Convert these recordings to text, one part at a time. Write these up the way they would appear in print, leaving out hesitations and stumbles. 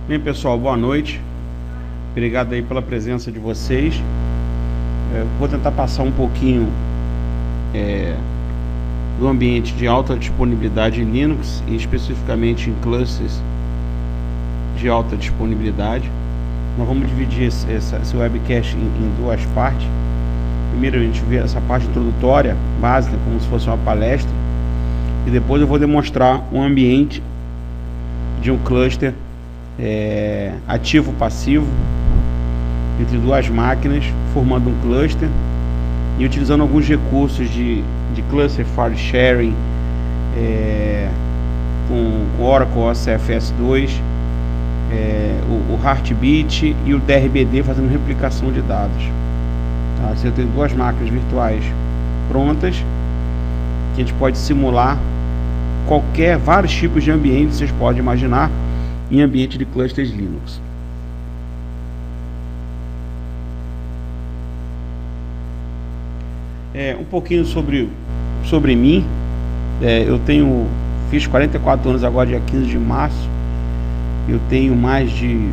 Bem, pessoal, boa noite. Obrigado aí pela presença de vocês. Vou tentar passar um pouquinho do ambiente de alta disponibilidade em Linux e especificamente em clusters de alta disponibilidade. Nós vamos dividir esse webcast em duas partes. Primeiro a gente vê essa parte introdutória, básica, como se fosse uma palestra, e depois eu vou demonstrar um ambiente de um cluster ativo-passivo entre duas máquinas, formando um cluster e utilizando alguns recursos de cluster file sharing com Oracle OCFS 2, o Heartbeat e o DRBD fazendo replicação de dados. Tá? Você tem duas máquinas virtuais prontas que a gente pode simular vários tipos de ambientes vocês podem imaginar em ambiente de clusters Linux. Um pouquinho sobre mim. Eu fiz 44 anos agora, dia 15 de março. Eu tenho mais de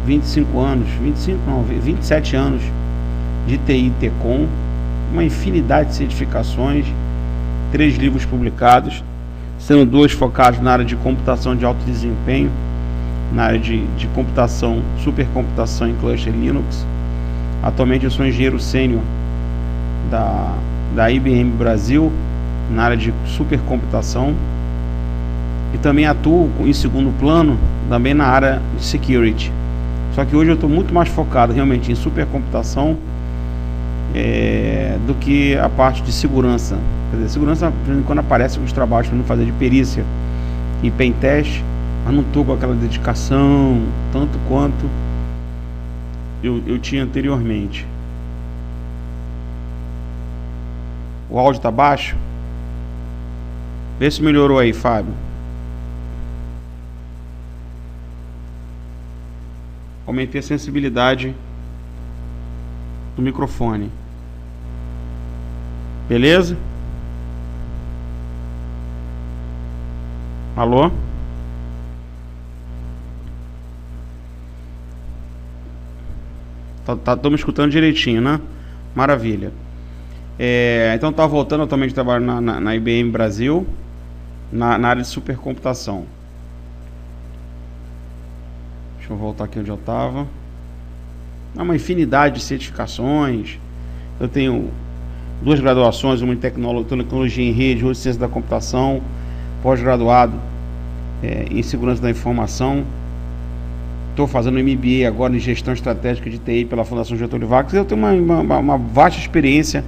27 anos de TI e TCOM, uma infinidade de certificações, 3 livros publicados, sendo 2 focados na área de computação de alto desempenho, na área de computação, supercomputação em cluster Linux. Atualmente eu sou engenheiro sênior da IBM Brasil, na área de supercomputação, e também atuo em segundo plano também na área de security. Só que hoje eu estou muito mais focado realmente em supercomputação do que a parte de segurança. Quer dizer, segurança quando aparece os trabalhos para não fazer de perícia e pen test, mas não estou com aquela dedicação tanto quanto eu tinha anteriormente. O áudio está baixo? Vê se melhorou aí, Fábio. Aumentei a sensibilidade do microfone. Beleza? Alô? Tô me escutando direitinho, né? Maravilha. Então tá voltando, atualmente trabalho na IBM Brasil, na área de supercomputação. Deixa eu voltar aqui onde eu estava. Há uma infinidade de certificações. Eu tenho 2 graduações, uma em tecnologia em rede, outra em ciência da computação, pós-graduado em segurança da informação. Estou fazendo MBA agora em gestão estratégica de TI pela Fundação Getúlio Vargas. Eu tenho uma vasta experiência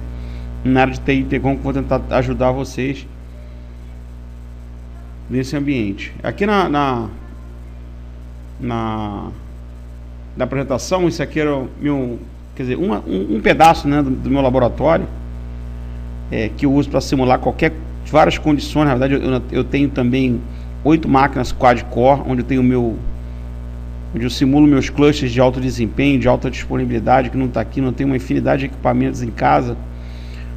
na área de TI e TCOM, que vou tentar ajudar vocês nesse ambiente. Aqui na apresentação, isso aqui era um pedaço, né, do meu laboratório, que eu uso para simular várias condições. Na verdade, eu tenho também 8 máquinas quad-core, onde eu simulo meus clusters de alto desempenho, de alta disponibilidade, que não está aqui. Não tenho uma infinidade de equipamentos em casa,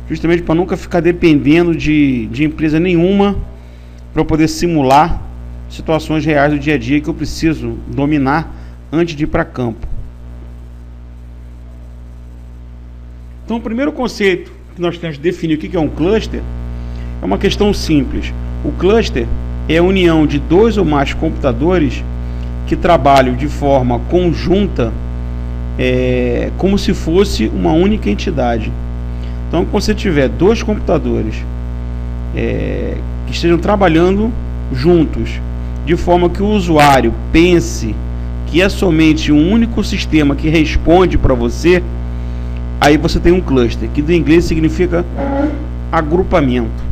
justamente para nunca ficar dependendo de empresa nenhuma para eu poder simular situações reais do dia a dia que eu preciso dominar antes de ir para campo. Então, o primeiro conceito que nós temos que definir o que é um cluster é uma questão simples. O cluster é a união de 2 ou mais computadores que trabalham de forma conjunta, como se fosse uma única entidade. Então, quando você tiver 2 computadores que estejam trabalhando juntos, de forma que o usuário pense que é somente um único sistema que responde para você, aí você tem um cluster, que do inglês significa agrupamento.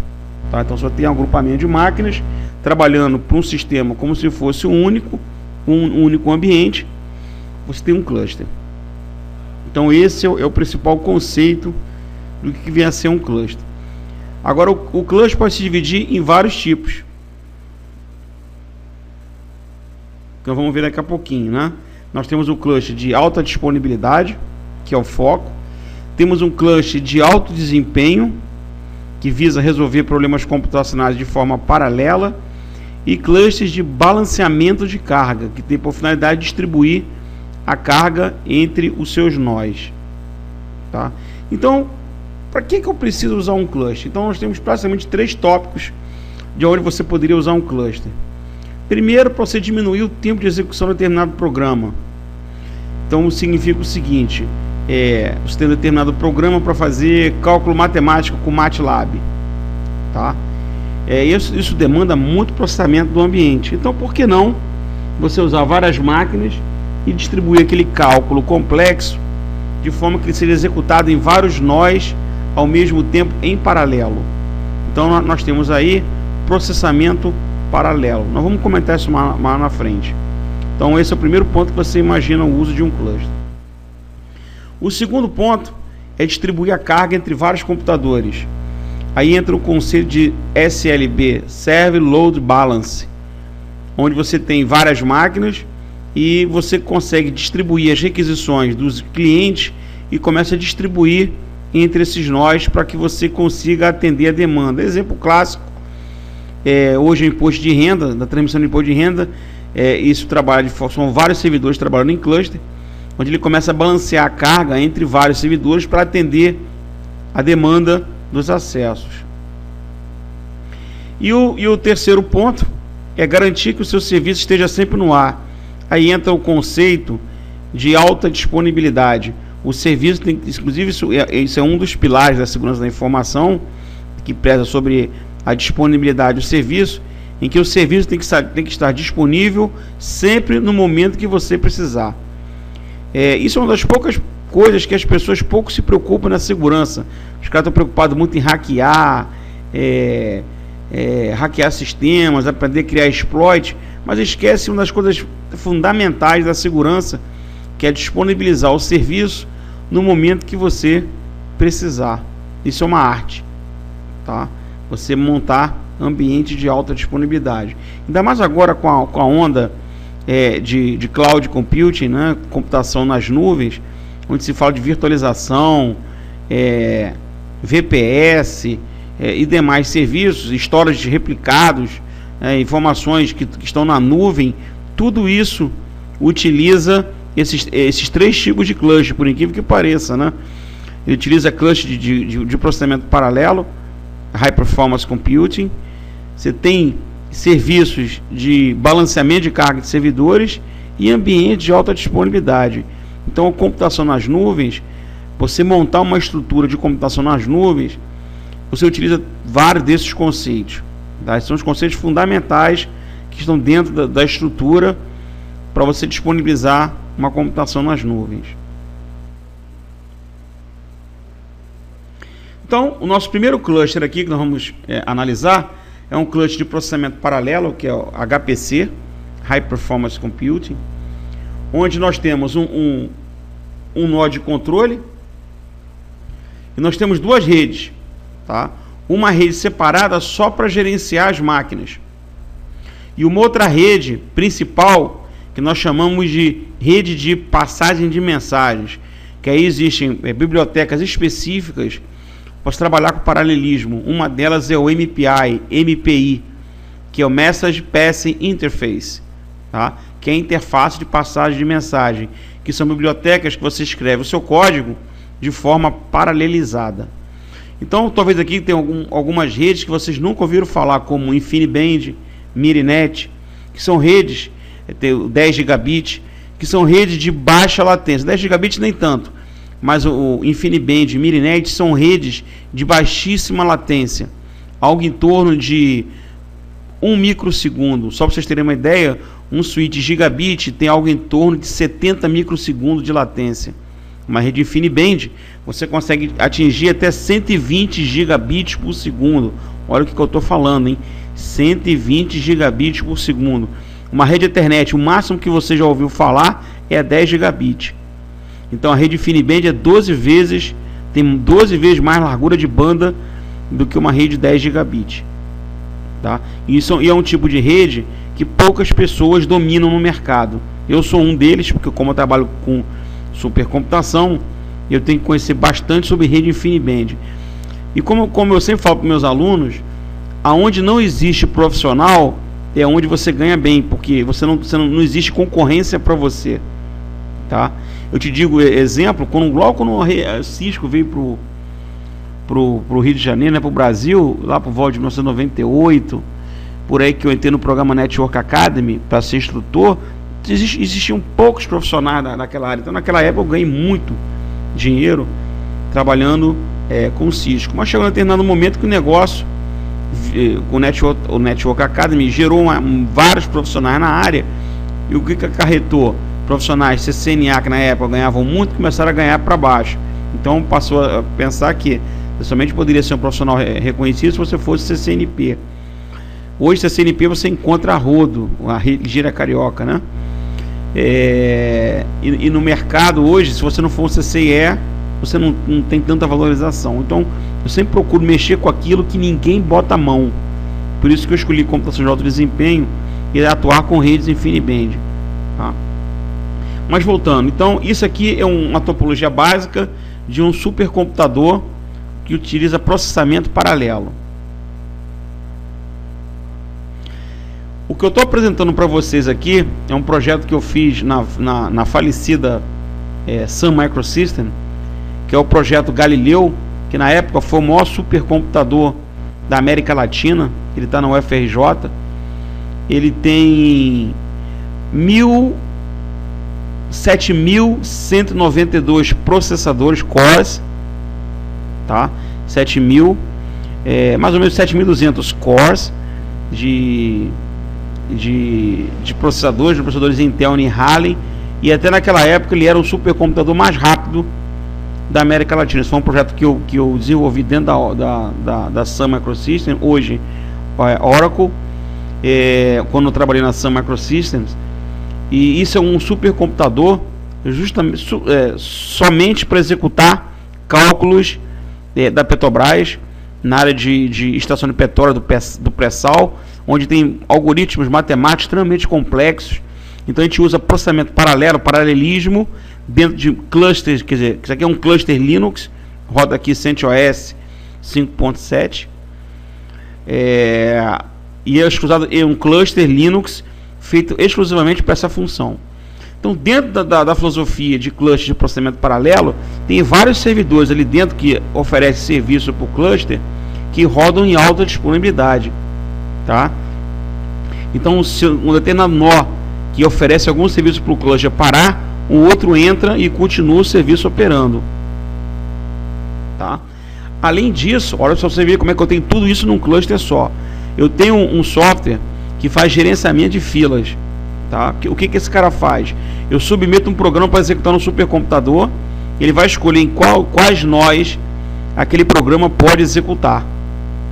Tá? Então, você tem um agrupamento de máquinas trabalhando para um sistema como se fosse um único ambiente. Você tem um cluster. Então, esse é o principal conceito do que vem a ser um cluster. Agora, o cluster pode se dividir em vários tipos. Então vamos ver daqui a pouquinho, né? Nós temos um cluster de alta disponibilidade, que é o foco. Temos um cluster de alto desempenho, que visa resolver problemas computacionais de forma paralela. e clusters de balanceamento de carga, que tem por finalidade distribuir a carga entre os seus nós. Tá? Então, para que eu preciso usar um cluster? Então, nós temos praticamente 3 tópicos de onde você poderia usar um cluster. Primeiro, para você diminuir o tempo de execução de determinado programa. Então, significa o seguinte: você tem determinado programa para fazer cálculo matemático com MATLAB. Tá? Isso demanda muito processamento do ambiente. Então, por que não você usar várias máquinas e distribuir aquele cálculo complexo de forma que ele seja executado em vários nós ao mesmo tempo, em paralelo? Então, nós temos aí processamento paralelo. Nós vamos comentar isso mais na frente. Então, esse é o primeiro ponto que você imagina o uso de um cluster. O segundo ponto é distribuir a carga entre vários computadores. Aí entra o conceito de SLB, Server Load Balance, onde você tem várias máquinas e você consegue distribuir as requisições dos clientes e começa a distribuir entre esses nós para que você consiga atender a demanda. Exemplo clássico, hoje o imposto de renda, da transmissão do imposto de renda, isso trabalha são vários servidores trabalhando em cluster, onde ele começa a balancear a carga entre vários servidores para atender a demanda dos acessos. E o terceiro ponto é garantir que o seu serviço esteja sempre no ar. Aí entra o conceito de alta disponibilidade. O serviço tem, inclusive, isso é um dos pilares da segurança da informação, que preza sobre a disponibilidade do serviço, em que o serviço tem que estar disponível sempre no momento que você precisar. Isso é uma das poucas coisas que as pessoas pouco se preocupam na segurança. Os caras estão preocupados muito em hackear, hackear sistemas, aprender a criar exploit, mas esquece uma das coisas fundamentais da segurança, que é disponibilizar o serviço no momento que você precisar. Isso é uma arte, tá? Você montar ambiente de alta disponibilidade. Ainda mais agora com a onda de cloud computing, né? Computação nas nuvens, onde se fala de virtualização, VPS e demais serviços, storage replicados, informações que estão na nuvem. Tudo isso utiliza esses 3 tipos de cluster, por incrível que pareça, né? Ele utiliza cluster de processamento paralelo, High Performance Computing. Você tem serviços de balanceamento de carga de servidores e ambientes de alta disponibilidade. Então, a computação nas nuvens, você montar uma estrutura de computação nas nuvens, você utiliza vários desses conceitos. Tá? São os conceitos fundamentais que estão dentro da estrutura para você disponibilizar uma computação nas nuvens. Então, o nosso primeiro cluster aqui que nós vamos analisar é um cluster de processamento paralelo, que é o HPC, High Performance Computing, onde nós temos um nó de controle e nós temos 2 redes, tá? Uma rede separada só para gerenciar as máquinas e uma outra rede principal que nós chamamos de rede de passagem de mensagens, que aí existem bibliotecas específicas para trabalhar com paralelismo. Uma delas é o MPI, que é o Message Passing Interface, tá? Que é a interface de passagem de mensagem, que são bibliotecas que você escreve o seu código de forma paralelizada. Então, talvez aqui tenha algumas redes que vocês nunca ouviram falar, como InfiniBand, Mirinet, que são redes, tem o 10 gigabit, que são redes de baixa latência. 10 gigabit nem tanto, mas o InfiniBand e Mirinet são redes de baixíssima latência, algo em torno de 1 microsegundo. Só para vocês terem uma ideia, um switch gigabit tem algo em torno de 70 microsegundos de latência. Uma rede InfiniBand, você consegue atingir até 120 gigabits por segundo. Olha o que eu estou falando, hein? 120 gigabits por segundo. Uma rede Ethernet, o máximo que você já ouviu falar é 10 gigabits. Então a rede InfiniBand tem 12 vezes mais largura de banda do que uma rede 10 gigabits. Tá? E é um tipo de rede que poucas pessoas dominam no mercado. Eu sou um deles, porque como eu trabalho com supercomputação, eu tenho que conhecer bastante sobre rede InfiniBand. E como eu sempre falo para meus alunos, aonde não existe profissional, é onde você ganha bem, porque não existe concorrência para você, tá? Eu te digo exemplo, logo quando a Cisco veio pro Rio de Janeiro, né, pro Brasil, lá pro volta de 1998, por aí que eu entrei no programa Network Academy para ser instrutor, existiam poucos profissionais naquela área. Então naquela época eu ganhei muito dinheiro trabalhando com o Cisco. Mas chegou um determinado momento que o negócio, o Network Academy, gerou vários profissionais na área. E o que acarretou? Profissionais CCNA, que na época ganhavam muito, começaram a ganhar para baixo. Então passou a pensar que você somente poderia ser um profissional reconhecido se você fosse CCNP. Hoje CCNP você encontra a rodo, a gíria carioca, né? E no mercado hoje, se você não for um CCIE, você não tem tanta valorização. Então eu sempre procuro mexer com aquilo que ninguém bota a mão. Por isso que eu escolhi computação de alto desempenho e atuar com redes InfiniBand, tá? Mas voltando, então isso aqui é uma topologia básica de um supercomputador que utiliza processamento paralelo. O que eu estou apresentando para vocês aqui é um projeto que eu fiz na falecida Sun Microsystems, que é o projeto Galileu, que na época foi o maior supercomputador da América Latina. Ele está na UFRJ. Ele tem 7.192 processadores cores, tá? 7.000, mais ou menos 7.200 cores de processadores Intel e Halley, e até naquela época ele era o supercomputador mais rápido da América Latina. Esse foi um projeto que eu desenvolvi dentro da Sun Microsystems, hoje Oracle, quando eu trabalhei na Sun Microsystems. E isso é um supercomputador justamente somente para executar cálculos da Petrobras na área de extração de petróleo do pré-sal, onde tem algoritmos matemáticos extremamente complexos. Então a gente usa processamento paralelismo dentro de clusters, quer dizer, isso aqui é um cluster Linux, roda aqui CentOS 5.7, e é usado um cluster Linux feito exclusivamente para essa função. Então, dentro da filosofia de cluster de processamento paralelo, tem vários servidores ali dentro que oferecem serviço para o cluster que rodam em alta disponibilidade, tá? Então, se um determinado nó que oferece algum serviço para o cluster parar, o outro entra e continua o serviço operando, tá? Além disso, olha só, você vê como é que eu tenho tudo isso num cluster só. Eu tenho um software que faz gerenciamento de filas, tá? O que esse cara faz? Eu submeto um programa para executar no supercomputador, ele vai escolher em quais nós aquele programa pode executar.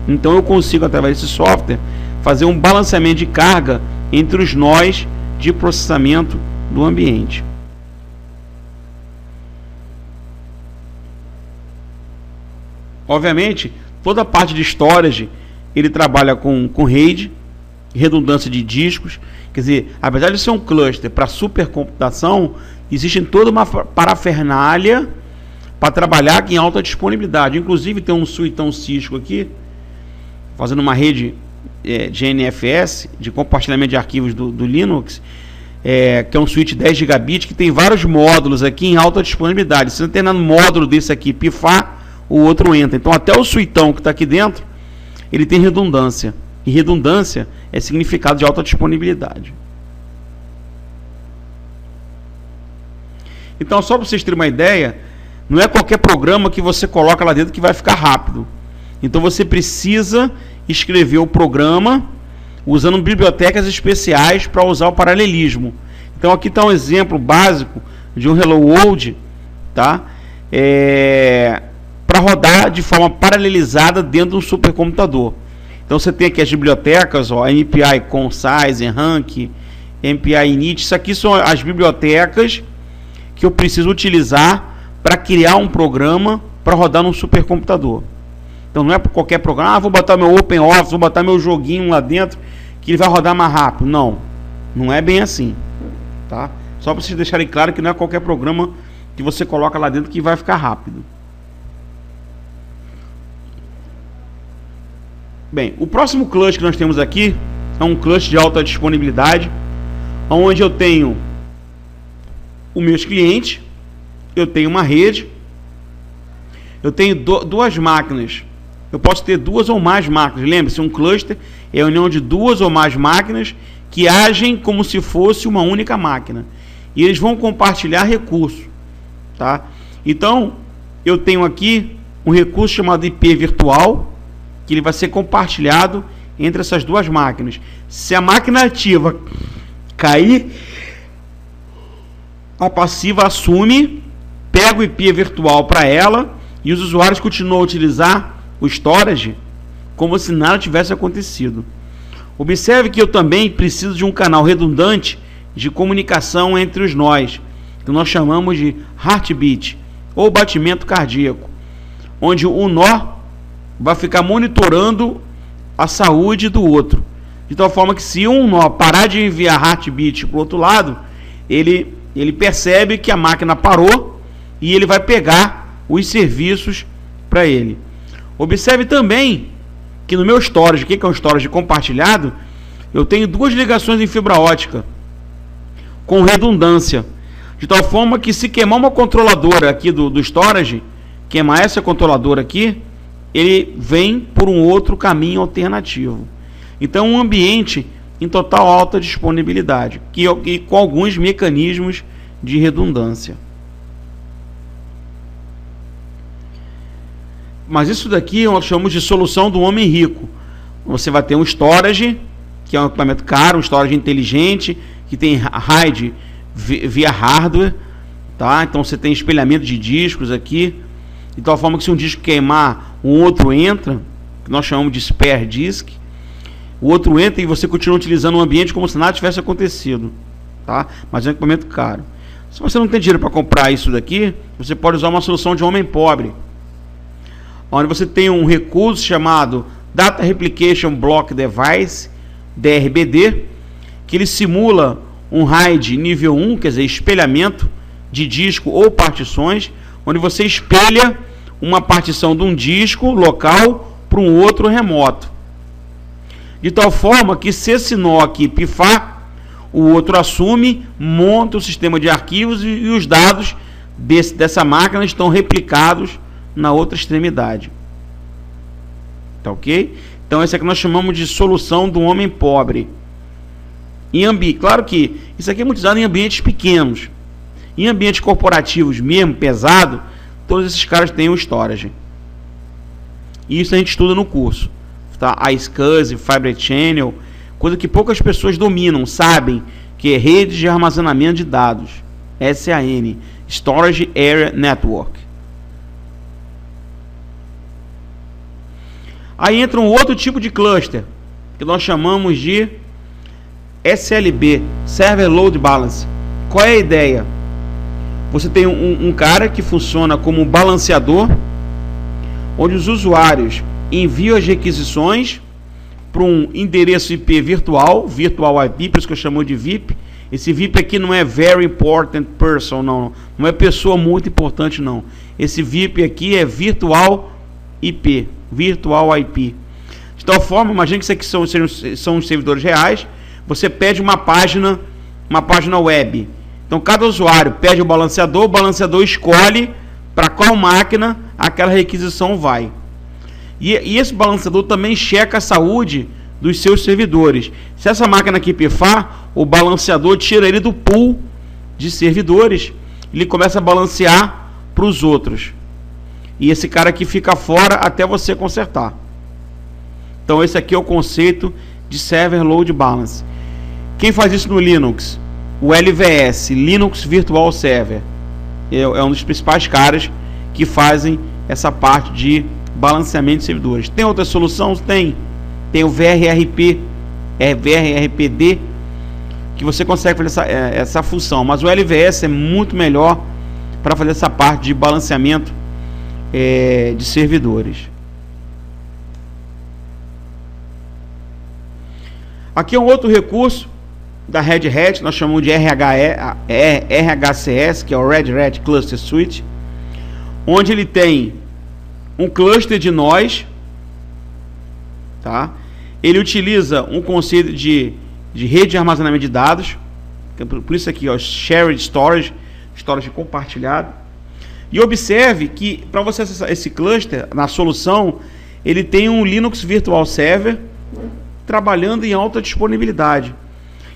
Então eu consigo, através desse software, fazer um balanceamento de carga entre os nós de processamento do ambiente. Obviamente, toda a parte de storage, ele trabalha com RAID, redundância de discos. Quer dizer, apesar de ser um cluster para supercomputação, existe toda uma parafernália para trabalhar aqui em alta disponibilidade. Inclusive tem um suitão Cisco aqui, fazendo uma rede de NFS, de compartilhamento de arquivos do Linux, que é um switch 10 gigabit, que tem vários módulos aqui em alta disponibilidade. Se não tem nada módulo desse aqui pifar, o outro entra. Então até o suitão que está aqui dentro, ele tem redundância. E redundância é significado de alta disponibilidade. Então, só para vocês terem uma ideia, não é qualquer programa que você coloca lá dentro que vai ficar rápido. Então você precisa escrever o programa usando bibliotecas especiais para usar o paralelismo. Então aqui está um exemplo básico de um Hello World, tá? Para rodar de forma paralelizada dentro de um supercomputador. Então você tem aqui as bibliotecas, MPI Concise, Rank, MPI Init. Isso aqui são as bibliotecas que eu preciso utilizar para criar um programa para rodar num supercomputador. Então não é para qualquer programa, vou botar meu OpenOffice, vou botar meu joguinho lá dentro que ele vai rodar mais rápido. Não, não é bem assim, tá? Só para vocês deixarem claro que não é qualquer programa que você coloca lá dentro que vai ficar rápido. Bem, o próximo cluster que nós temos aqui é um cluster de alta disponibilidade, onde eu tenho os meus clientes, eu tenho uma rede, eu tenho duas máquinas. Eu posso ter duas ou mais máquinas. Lembre-se, um cluster é a união de duas ou mais máquinas que agem como se fosse uma única máquina. E eles vão compartilhar recursos, tá? Então, eu tenho aqui um recurso chamado IP virtual, que ele vai ser compartilhado entre essas duas máquinas. Se a máquina ativa cair, a passiva assume, pega o IP virtual para ela e os usuários continuam a utilizar o storage como se nada tivesse acontecido. Observe que eu também preciso de um canal redundante de comunicação entre os nós, que nós chamamos de heartbeat, ou batimento cardíaco, onde o nó vai ficar monitorando a saúde do outro, de tal forma que se um nó parar de enviar heartbeat para o outro lado, ele percebe que a máquina parou e ele vai pegar os serviços para ele. Observe também que no meu storage, o que é um storage compartilhado, eu tenho duas ligações em fibra ótica com redundância, de tal forma que se queimar uma controladora aqui do storage, queimar essa controladora aqui, ele vem por um outro caminho alternativo. Então, um ambiente em total alta disponibilidade, e com alguns mecanismos de redundância. Mas isso daqui nós chamamos de solução do homem rico. Você vai ter um storage, que é um equipamento caro, um storage inteligente, que tem RAID via hardware, tá? Então você tem espelhamento de discos aqui, de tal forma que se um disco queimar, um outro entra, que nós chamamos de spare disk, o outro entra e você continua utilizando o ambiente como se nada tivesse acontecido, tá? Mas é um equipamento caro. Se você não tem dinheiro para comprar isso daqui, você pode usar uma solução de homem pobre, onde você tem um recurso chamado Data Replication Block Device, DRBD, que ele simula um RAID nível 1, quer dizer, espelhamento de disco ou partições, onde você espelha uma partição de um disco local para um outro remoto. De tal forma que se esse nó aqui pifar, o outro assume, monta o sistema de arquivos e os dados dessa máquina estão replicados na outra extremidade. Tá ok? Então essa aqui nós chamamos de solução do homem pobre. Claro que isso aqui é muito usado em ambientes pequenos. Em ambientes corporativos mesmo, pesado, todos esses caras têm o storage. E isso a gente estuda no curso. Tá? A SCSI, Fibre Channel, coisa que poucas pessoas dominam, sabem, que é rede de armazenamento de dados. SAN, Storage Area Network. Aí entra um outro tipo de cluster, que nós chamamos de SLB, Server Load Balance. Qual é a ideia? Você tem um cara que funciona como um balanceador, onde os usuários enviam as requisições para um endereço IP virtual IP, por isso que eu chamo de VIP. Esse VIP aqui não é Very Important Person, não é pessoa muito importante, não. Esse VIP aqui é Virtual IP, Virtual IP. De tal forma, imagine que isso aqui são os servidores reais. Você pede uma página web. Então cada usuário pede o balanceador escolhe para qual máquina aquela requisição vai. E esse balanceador também checa a saúde dos seus servidores. Se essa máquina aqui pifar, o balanceador tira ele do pool de servidores, ele começa a balancear para os outros. E esse cara aqui fica fora até você consertar. Então esse aqui é o conceito de Server Load Balance. Quem faz isso no Linux? O LVS, Linux Virtual Server. É um dos principais caras que fazem essa parte de balanceamento de servidores. Tem outras soluções? Tem o VRRP, VRRPD, que você consegue fazer essa função. Mas o LVS é muito melhor para fazer essa parte de balanceamento de servidores. Aqui é um outro recurso da Red Hat, nós chamamos de RHCS, que é o Red Hat Cluster Suite, onde ele tem um cluster de nós, tá? ele utiliza um conceito de rede de armazenamento de dados, por isso aqui, ó, shared storage, storage compartilhado. E observe que para você acessar esse cluster, na solução, ele tem um Linux Virtual Server trabalhando em alta disponibilidade.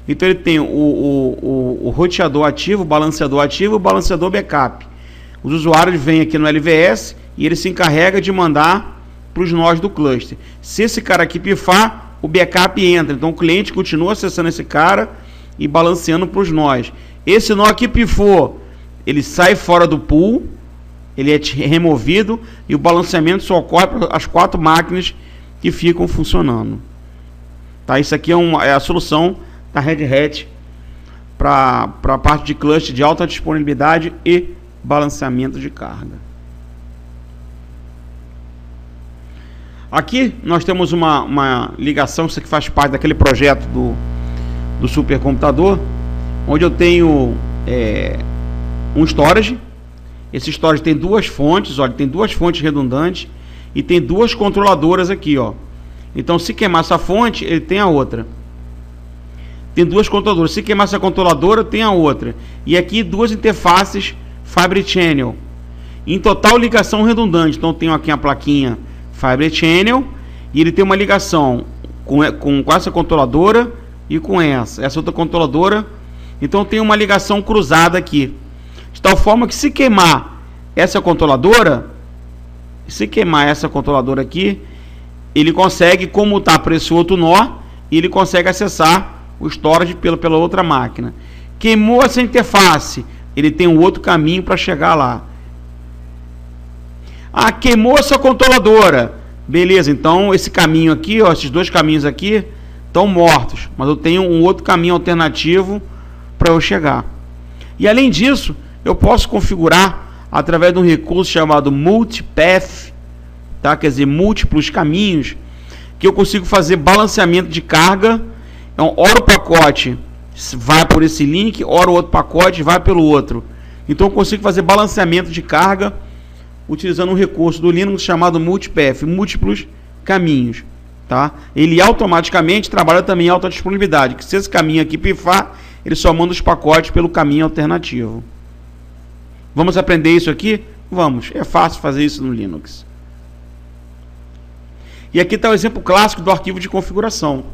Então ele tem o roteador ativo, o balanceador ativo e o balanceador backup. Os usuários vêm aqui no LVS e ele se encarrega de mandar para os nós do cluster. Se esse cara aqui pifar, o backup entra. Então o cliente continua acessando esse cara e balanceando para os nós. Esse nó aqui pifou, ele sai fora do pool, ele é removido e o balanceamento só ocorre para as 4 máquinas que ficam funcionando. Tá? Isso aqui é a solução da Red Hat para a parte de cluster de alta disponibilidade e balanceamento de carga. Aqui nós temos uma ligação, isso aqui faz parte daquele projeto do supercomputador, onde eu tenho um storage. Esse storage tem 2 fontes, olha, tem 2 fontes redundantes e tem 2 controladoras aqui, ó. Então, se queimar essa fonte, ele tem a outra. Tem 2 controladoras. Se queimar essa controladora, tem a outra. E aqui 2 interfaces Fibre Channel. Em total, ligação redundante. Então, tenho aqui a plaquinha Fibre Channel e ele tem uma ligação com essa controladora e com essa outra controladora. Então, tem uma ligação cruzada aqui. De tal forma que se queimar essa controladora aqui, ele consegue comutar para esse outro nó e ele consegue acessar o storage pela outra máquina. Queimou essa interface, ele tem um outro caminho para chegar lá. Ah, queimou essa controladora. Beleza, então esse caminho aqui, ó, esses 2 caminhos aqui estão mortos, mas eu tenho um outro caminho alternativo para eu chegar. E além disso, eu posso configurar através de um recurso chamado multipath, tá? Quer dizer, múltiplos caminhos, que eu consigo fazer balanceamento de carga. Então, ora o pacote vai por esse link, ora o outro pacote vai pelo outro. Então, eu consigo fazer balanceamento de carga utilizando um recurso do Linux chamado multipath, múltiplos caminhos, tá? Ele automaticamente trabalha também em alta disponibilidade, que se esse caminho aqui pifar, ele só manda os pacotes pelo caminho alternativo. Vamos aprender isso aqui? Vamos. É fácil fazer isso no Linux. E aqui está o exemplo clássico do arquivo de configuração,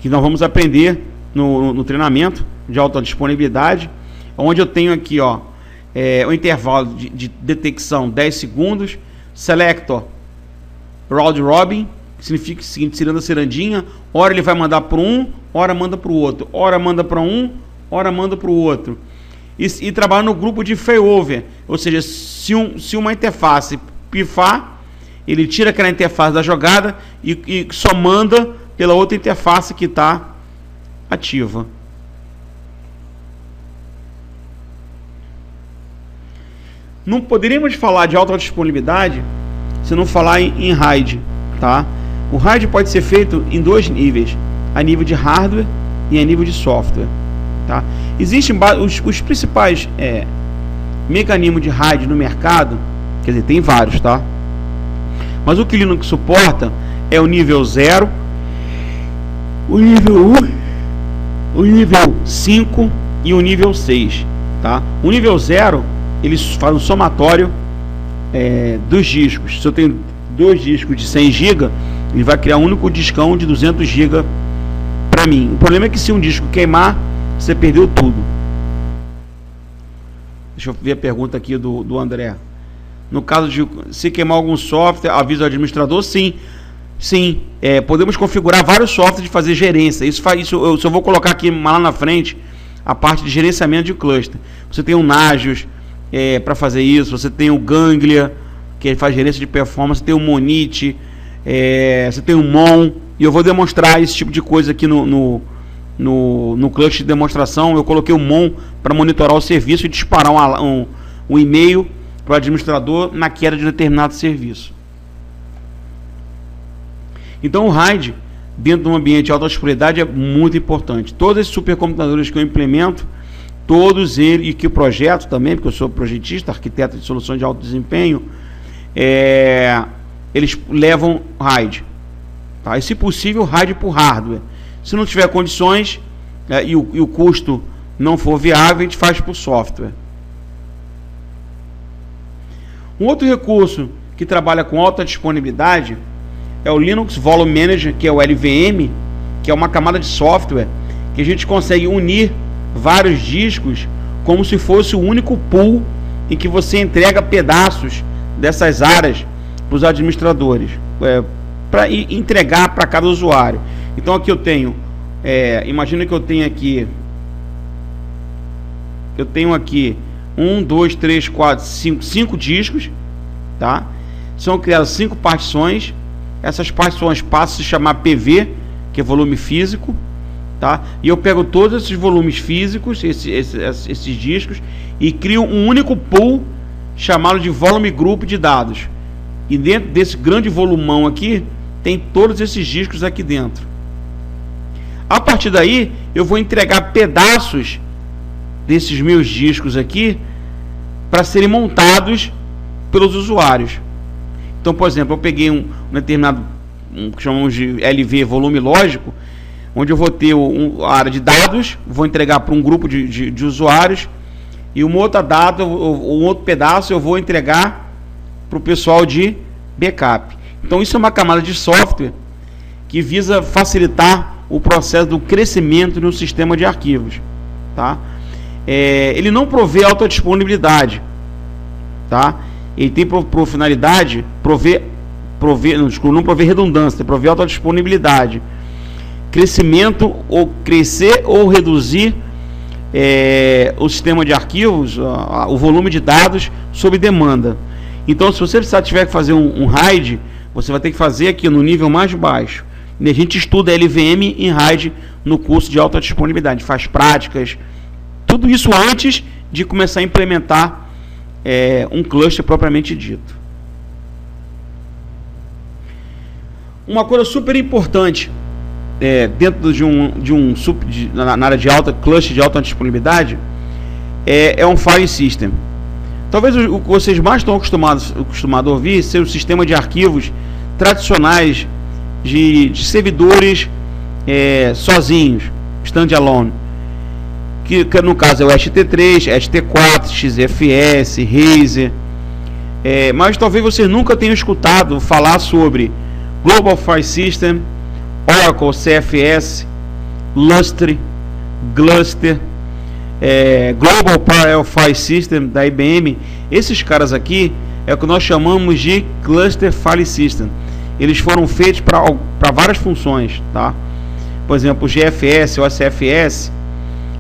que nós vamos aprender no treinamento de alta disponibilidade, onde eu tenho aqui, ó, o intervalo de detecção 10 segundos, selector round robin, que significa o seguinte, tirando a cirandinha, ora ele vai mandar para um, ora manda para o outro, ora manda para um, ora manda para o outro. E trabalhar no grupo de failover, ou seja, se uma interface pifar, ele tira aquela interface da jogada e só manda pela outra interface que está ativa. Não poderíamos falar de alta disponibilidade se não falar em RAID, tá? O RAID pode ser feito em 2 níveis, a nível de hardware e a nível de software. Tá? Existem os principais mecanismos de RAID no mercado, quer dizer, tem vários, tá? Mas o que Linux suporta é o nível 0, o nível 1, o nível 5 e o nível 6, tá? O nível 0, ele faz um somatório dos discos. Se eu tenho 2 discos de 100 GB, ele vai criar um único discão de 200 GB para mim. O problema é que se um disco queimar, você perdeu tudo. Deixa eu ver a pergunta aqui do André. No caso de se queimar algum software, avisa o administrador? Sim. Sim. Podemos configurar vários softwares de fazer gerência. Eu só vou colocar aqui lá na frente a parte de gerenciamento de cluster. Você tem o Nagios para fazer isso. Você tem o Ganglia, que faz gerência de performance. Você tem o Monit. Você tem o Mon. E eu vou demonstrar esse tipo de coisa aqui no cluster de demonstração. Eu coloquei o Mon para monitorar o serviço e disparar um e-mail para o administrador na queda de determinado serviço. Então o RAID dentro de um ambiente de alta disponibilidade é muito importante. Todos esses supercomputadores que eu implemento, todos eles, e que o projeto também, porque eu sou projetista, arquiteto de soluções de alto desempenho, eles levam RAID. tá? E se possível, RAID por hardware. Se não tiver condições e o custo não for viável, a gente faz por software. Um outro recurso que trabalha com alta disponibilidade é o Linux Volume Manager, que é o LVM, que é uma camada de software que a gente consegue unir vários discos como se fosse o único pool em que você entrega pedaços dessas áreas para os administradores, para entregar para cada usuário. Então aqui eu tenho, imagina que eu tenho aqui 1, 2, 3, 4, 5 discos, tá? São criadas 5 partições. Essas partições passam a se chamar PV, que é volume físico, tá? E eu pego todos esses volumes físicos, esses discos, e crio um único pool chamado de volume group de dados. E dentro desse grande volumão aqui, tem todos esses discos aqui dentro. A partir daí, eu vou entregar pedaços desses meus discos aqui para serem montados pelos usuários. Então, por exemplo, eu peguei um determinado, que chamamos de LV, volume lógico, onde eu vou ter a área de dados, vou entregar para um grupo de usuários, e uma outra data, um outro pedaço eu vou entregar para o pessoal de backup. Então isso é uma camada de software que visa facilitar o processo do crescimento no sistema de arquivos, tá? Ele não provê alta disponibilidade, tá? Ele tem por finalidade não prover redundância, prover alta disponibilidade, crescimento, ou crescer ou reduzir o sistema de arquivos, o volume de dados sob demanda. Então, se você tiver que fazer um RAID, você vai ter que fazer aqui no nível mais baixo. E a gente estuda LVM em RAID no curso de alta disponibilidade, faz práticas, tudo isso antes de começar a implementar um cluster propriamente dito. Uma coisa super importante dentro na área de cluster de alta disponibilidade é um file system. Talvez o que vocês mais estão acostumados a ouvir seja o sistema de arquivos tradicionais de servidores sozinhos, standalone, que no caso é o ST3, ST4, XFS, Razer, mas talvez vocês nunca tenham escutado falar sobre Global File System, Oracle CFS, Lustre, Gluster, Global Parallel File System da IBM. Esses caras aqui é o que nós chamamos de Cluster File System. Eles foram feitos para várias funções, tá? Por exemplo, o GFS, o CFS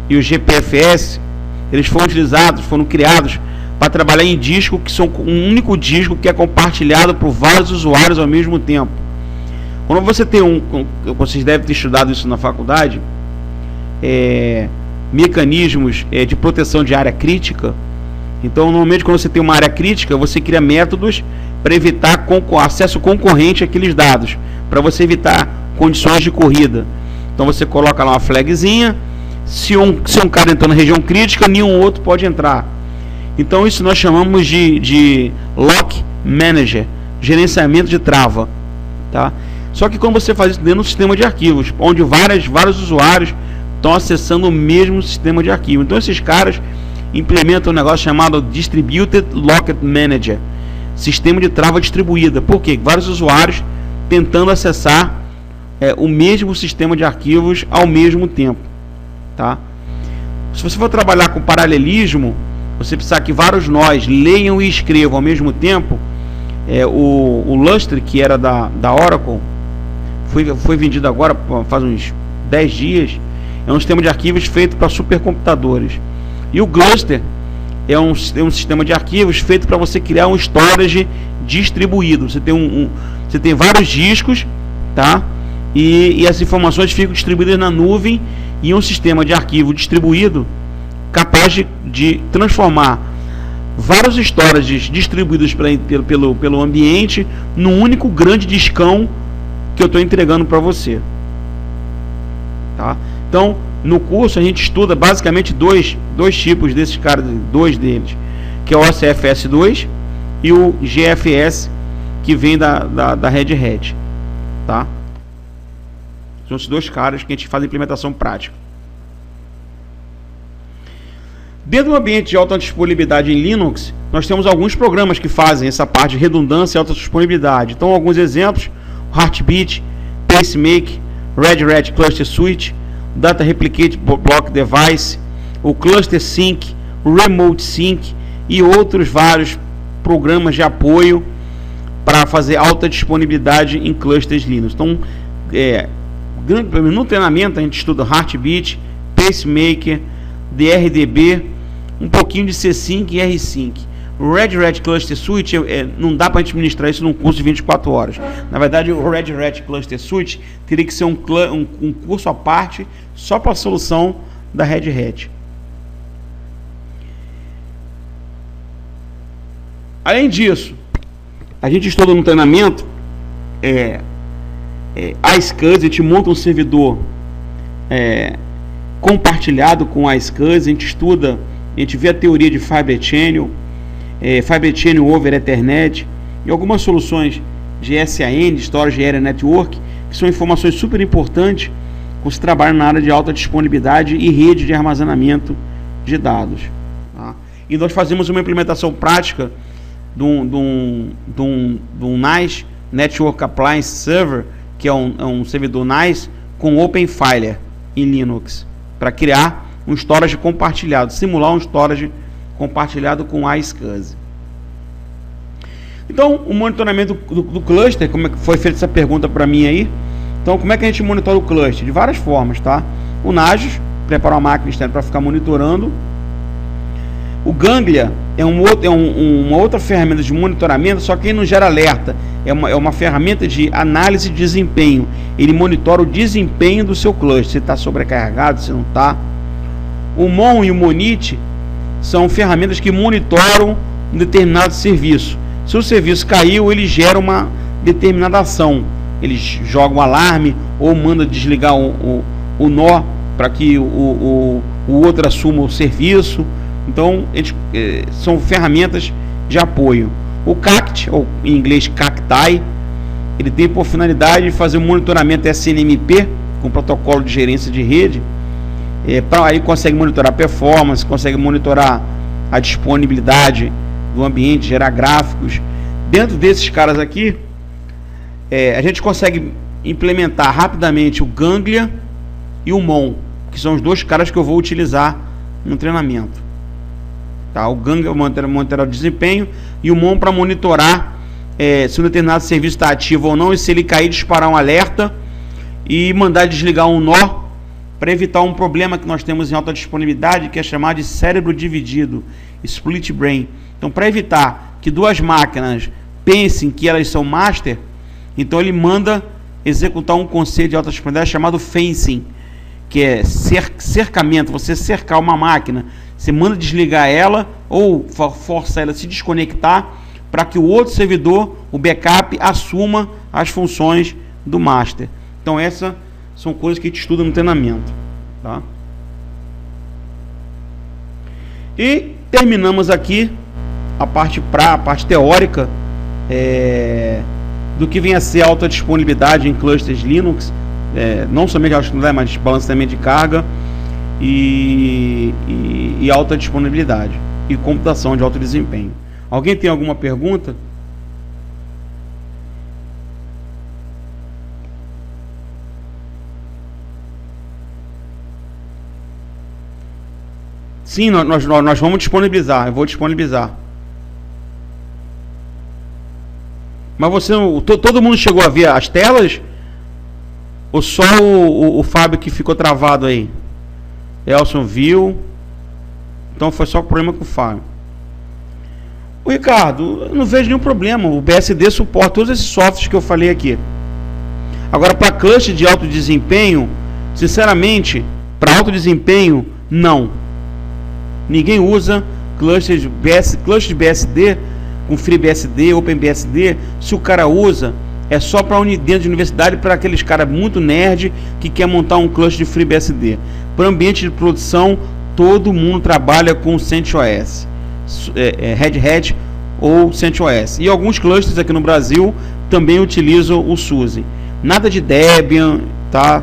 e o GPFS, eles foram criados para trabalhar em disco, que são um único disco que é compartilhado por vários usuários ao mesmo tempo. Quando você tem vocês devem ter estudado isso na faculdade, mecanismos de proteção de área crítica. Então, normalmente, quando você tem uma área crítica, você cria métodos para evitar acesso concorrente àqueles dados, para você evitar condições de corrida. Então, você coloca lá uma flagzinha. Se um cara entrar na região crítica, nenhum outro pode entrar. Então, isso nós chamamos de Lock Manager, gerenciamento de trava, tá? Só que quando você faz isso dentro do sistema de arquivos, onde vários usuários estão acessando o mesmo sistema de arquivo. Então esses caras implementam um negócio chamado Distributed Lock Manager, sistema de trava distribuída. Por quê? Vários usuários tentando acessar o mesmo sistema de arquivos ao mesmo tempo, tá? Se você for trabalhar com paralelismo, você precisa que vários nós leiam e escrevam ao mesmo tempo. O Lustre, que era da Oracle, foi vendido agora, faz uns 10 dias. É um sistema de arquivos feito para supercomputadores. E o Gluster é um sistema de arquivos feito para você criar um storage distribuído. Você tem vários discos, tá? E as informações ficam distribuídas na nuvem em um sistema de arquivo distribuído capaz de transformar vários storages distribuídos pelo ambiente num único grande discão que eu estou entregando para você, tá? Então, no curso a gente estuda basicamente dois tipos desses caras, dois deles, que é o OCFS2 e o GFS, que vem da Red Hat, tá? São esses dois caras que a gente faz a implementação prática. Dentro do ambiente de alta disponibilidade em Linux, nós temos alguns programas que fazem essa parte de redundância e alta disponibilidade. Então, alguns exemplos: Heartbeat, Pacemaker, Red Hat Cluster Suite, Data Replicate Block Device, o Cluster Sync, o Remote Sync e outros vários programas de apoio para fazer alta disponibilidade em clusters Linux. Então, no treinamento a gente estuda Heartbeat, Pacemaker, DRDB, um pouquinho de C-Sync e R-Sync. O Red Hat Cluster Suite, não dá para a gente ministrar isso num curso de 24 horas. Na verdade, o Red Hat Cluster Suite teria que ser um curso à parte só para a solução da Red Hat. Além disso, a gente estuda no treinamento a iSCSI, a gente monta um servidor compartilhado com a iSCSI, a gente estuda, a gente vê a teoria de Fibre Channel, Fibre Channel over Ethernet e algumas soluções de SAN, de Storage Area Network, que são informações super importantes quando se trabalha na área de alta disponibilidade e rede de armazenamento de dados. Tá? E nós fazemos uma implementação prática de um NICE Network Appliance Server, que é um servidor NICE com OpenFiler em Linux, para criar um storage compartilhado, simular um storage compartilhado com a iSCSI. Então, o monitoramento do cluster, como é que foi feita essa pergunta para mim aí? Então, como é que a gente monitora o cluster? De várias formas, tá? O Nagios, prepara uma máquina externa para ficar monitorando. O Ganglia é uma outra ferramenta de monitoramento, só que ele não gera alerta. É uma ferramenta de análise de desempenho. Ele monitora o desempenho do seu cluster, se está sobrecarregado, se não está. O Mon e o Monit são ferramentas que monitoram um determinado serviço. Se o serviço caiu, ele gera uma determinada ação. Ele joga um alarme ou manda desligar o nó para que o outro assuma o serviço. Então, são ferramentas de apoio. O CACT, ou em inglês Cacti, ele tem por finalidade fazer um monitoramento SNMP, com protocolo de gerência de rede. Aí consegue monitorar a performance, consegue monitorar a disponibilidade do ambiente, gerar gráficos. Dentro desses caras aqui, a gente consegue implementar rapidamente o Ganglia e o Mon, que são os dois caras que eu vou utilizar no treinamento. Tá? O Ganglia monitorar o desempenho e o Mon para monitorar se um determinado serviço está ativo ou não, e se ele cair, disparar um alerta e mandar desligar um nó para evitar um problema que nós temos em alta disponibilidade, que é chamado de cérebro dividido, split brain. Então, para evitar que duas máquinas pensem que elas são master, então ele manda executar um conceito de alta disponibilidade chamado fencing, que é cercamento. Você cercar uma máquina, você manda desligar ela ou força ela a se desconectar para que o outro servidor, o backup, assuma as funções do master. Então, essas são coisas que a gente estuda no treinamento. Tá? E terminamos aqui a parte teórica do que vem a ser alta disponibilidade em clusters Linux, não somente alta disponibilidade, mas balanceamento de carga e alta disponibilidade e computação de alto desempenho. Alguém tem alguma pergunta? Sim, nós vamos disponibilizar. Eu vou disponibilizar. Mas todo mundo chegou a ver as telas? Ou só o Fábio que ficou travado aí? Elson viu. Então foi só problema com o Fábio. O Ricardo, eu não vejo nenhum problema. O BSD suporta todos esses softwares que eu falei aqui. Agora, para cluster de alto desempenho, sinceramente, para alto desempenho, não. Ninguém usa cluster de BSD com FreeBSD, OpenBSD. Se o cara usa, é só para dentro de universidade, para aqueles caras muito nerd que quer montar um cluster de FreeBSD. Para ambiente de produção, todo mundo trabalha com CentOS, Red Hat ou CentOS. E alguns clusters aqui no Brasil também utilizam o SUSE. Nada de Debian tá?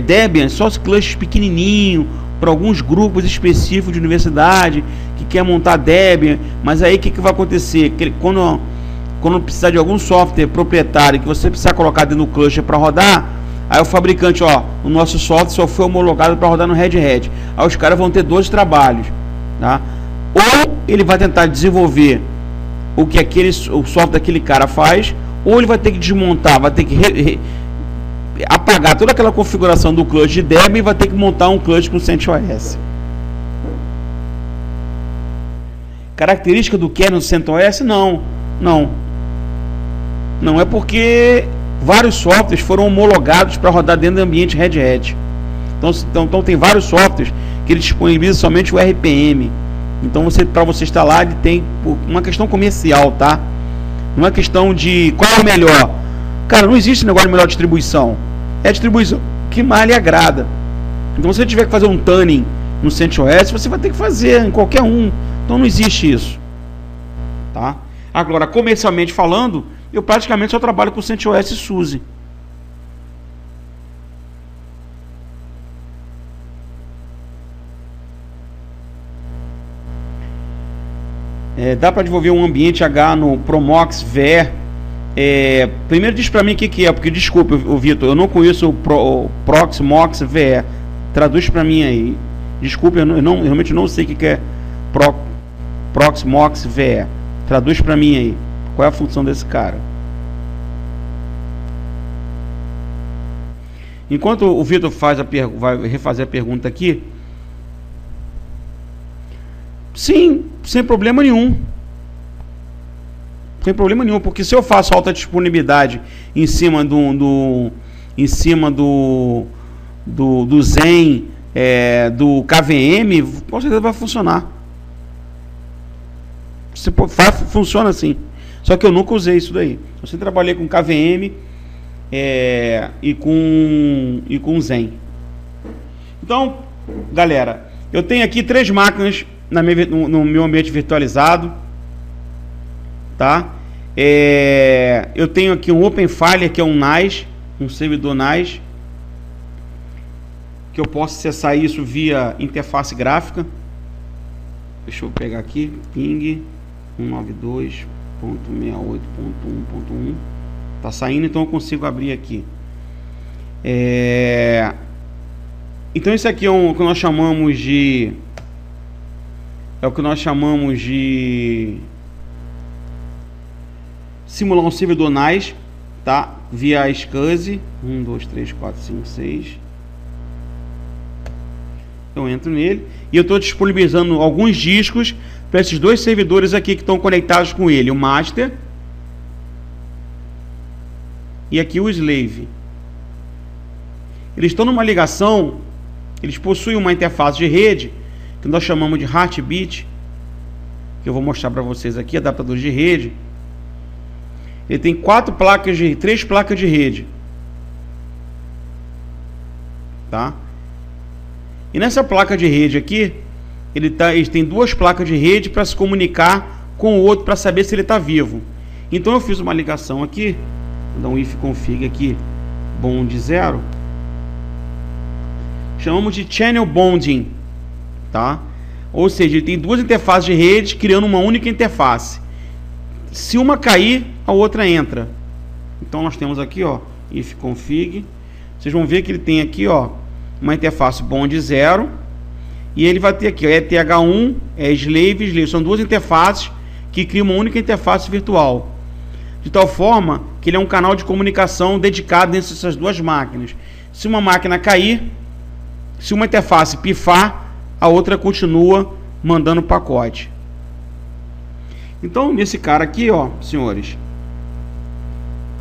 Debian, só os clusters pequenininho, para alguns grupos específicos de universidade que quer montar Debian, mas aí o que vai acontecer? Quando precisar de algum software proprietário que você precisar colocar dentro do cluster para rodar, aí o fabricante, o nosso software só foi homologado para rodar no Red Hat. Aí os caras vão ter 12 trabalhos, tá? Ou ele vai tentar desenvolver o software daquele cara faz, ou ele vai ter que desmontar, vai ter que apagar toda aquela configuração do cluster de Debian e vai ter que montar um cluster com CentOS. Característica do kernel do CentOS? Não é porque vários softwares foram homologados para rodar dentro do ambiente Red Hat. Então tem vários softwares que ele disponibiliza somente o RPM. Então para você instalar, ele tem uma questão comercial, tá? Não é questão de qual é o melhor. Cara, não existe negócio de melhor distribuição. É a distribuição que mais lhe agrada. Então se você tiver que fazer um tuning no CentOS, você vai ter que fazer em qualquer um. Então não existe isso, tá? Agora, comercialmente falando, eu praticamente só trabalho com CentOS e SUSE. Dá para desenvolver um ambiente H no Promox VR? Primeiro diz para mim o que é, porque desculpa, Vitor, eu não conheço o Proxmox VR. Traduz para mim aí. Desculpa, eu realmente não sei o que é Proxmox VR. Traduz para mim aí. Qual é a função desse cara? Enquanto o Vitor vai refazer a pergunta aqui. Sim, sem problema nenhum. Sem problema nenhum, porque se eu faço alta disponibilidade em cima do Zen, do KVM, com certeza vai funcionar. Funciona assim. Só que eu nunca usei isso daí. Eu sempre trabalhei com KVM e com Zen. Então, galera, eu tenho aqui 3 máquinas no meu ambiente virtualizado, tá? Eu tenho aqui um OpenFiler, que é um NAS, um servidor NAS, que eu posso acessar isso via interface gráfica. Deixa eu pegar aqui, ping 192.68.1.1. Tá saindo, então eu consigo abrir aqui. Então isso aqui é o que nós chamamos de simular um servidor NAS, tá? Via SCSI. 1, 2, 3, 4, 5, 6. Eu entro nele e eu estou disponibilizando alguns discos para esses 2 servidores aqui que estão conectados com ele, o master e aqui o slave. Eles estão numa ligação, eles possuem uma interface de rede que nós chamamos de Heartbeat, que eu vou mostrar para vocês aqui, adaptador de rede. Ele tem 3 placas de rede, tá? E nessa placa de rede aqui, ele tem 2 placas de rede para se comunicar com o outro para saber se ele está vivo. Então eu fiz uma ligação aqui, vou dar um if config aqui, bond 0. Chamamos de channel bonding, tá? Ou seja, ele tem 2 interfaces de rede criando uma única interface. Se uma cair, a outra entra. Então nós temos aqui, if config. Vocês vão ver que ele tem aqui, uma interface bond 0, e ele vai ter aqui, ETH1, slave. São 2 interfaces que criam uma única interface virtual, de tal forma que ele é um canal de comunicação dedicado entre essas 2 máquinas. Se uma máquina cair, se uma interface pifar, a outra continua mandando pacote. Então nesse cara aqui, senhores,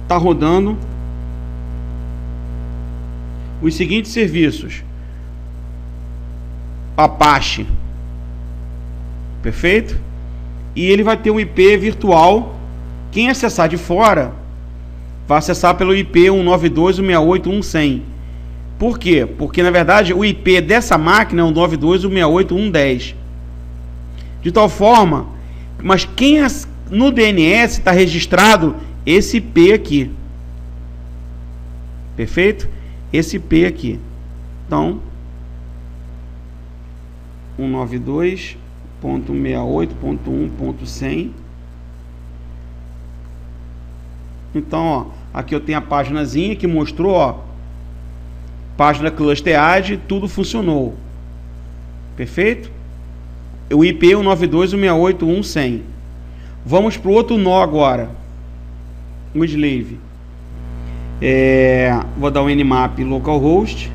está rodando os seguintes serviços: Apache, perfeito? E ele vai ter um IP virtual. Quem acessar de fora vai acessar pelo IP 192.168.1.100. Por quê? Porque na verdade o IP dessa máquina é 192.168.1.10. De tal forma, mas quem no DNS está registrado esse IP aqui, perfeito? esse IP aqui. Então, 192.168.1.100. Então, ó, aqui eu tenho a paginazinha que mostrou, ó, página cluster add, tudo funcionou. Perfeito? O IP 192.168.1.100. Vamos para o outro nó agora. O slave. Vou dar um nmap localhost.